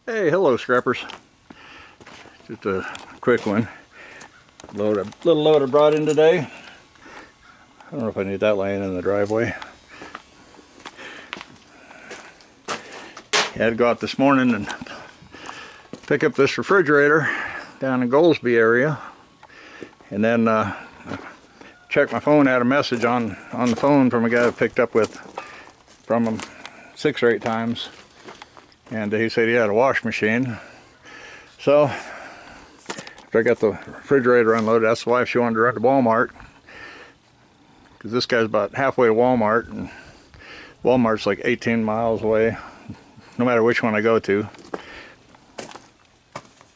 Hey, hello scrappers. Just a quick one. Little load I brought in today. I don't know if I need that laying in the driveway. Had to go out this morning and pick up this refrigerator down in Goldsby area, and then check my phone. I had a message on the phone from a guy I picked up from him 6 or 8 times, and he said he had a wash machine. So after I got the refrigerator unloaded, asked the wife if she wanted to run to Walmart, because this guy's about halfway to Walmart, and Walmart's like 18 miles away, no matter which one I go to.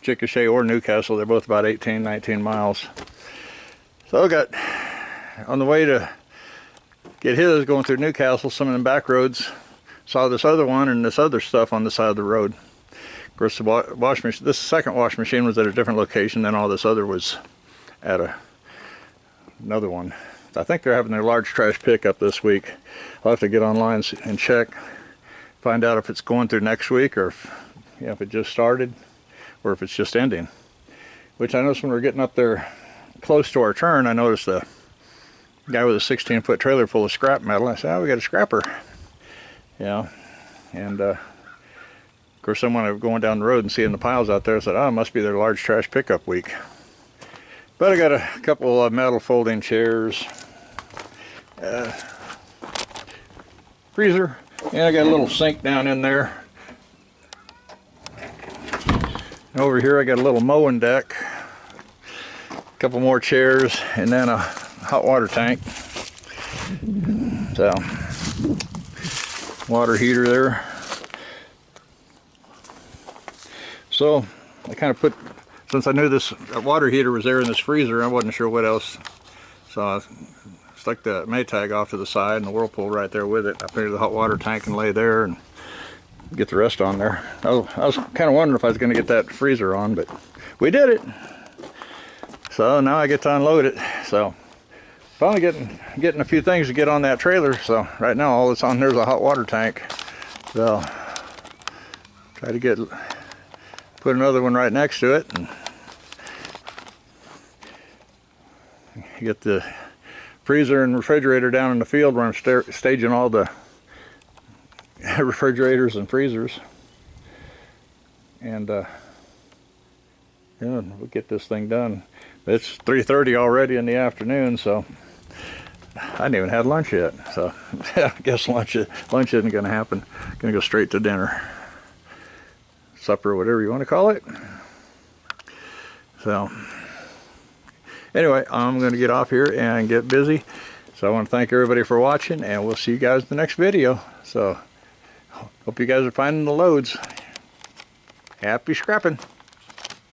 Chickasha or Newcastle, they're both about 18, 19 miles. So I got on the way to get his, going through Newcastle, some of them back roads, saw this other one and this other stuff on the side of the road. Of course, the wash machine, this second wash machine was at a different location than all this other was at another one. I think they're having their large trash pickup this week. I'll have to get online and check, find out if it's going through next week, or if it just started, or if it's just ending. Which I noticed when we were getting up there close to our turn, I noticed a guy with a 16-foot trailer full of scrap metal. I said, oh, we got a scrapper. And of course, someone going down the road and seeing the piles out there said, oh, it must be their large trash pickup week. But I got a couple of metal folding chairs, freezer, and I got a little sink down in there. And over here I got a little mowing deck, a couple more chairs, and then a hot water tank. So, water heater there. So I kind of put, since I knew this water heater was there in this freezer, I wasn't sure what else. So I stuck the Maytag off to the side and the Whirlpool right there with it. I figured the hot water tank and lay there and get the rest on there. I was kind of wondering if I was going to get that freezer on, but we did it. So now I get to unload it. So finally getting a few things to get on that trailer. So right now all that's on there is a hot water tank. So try to put another one right next to it, and get the freezer and refrigerator down in the field where I'm staging all the refrigerators and freezers, and we'll get this thing done. It's 3:30 already in the afternoon, so I haven't even had lunch yet. So I guess lunch isn't going to happen. Going to go straight to dinner, supper, whatever you want to call it. So anyway, I'm going to get off here and get busy. So I want to thank everybody for watching, and we'll see you guys in the next video. So hope you guys are finding the loads. Happy scrapping.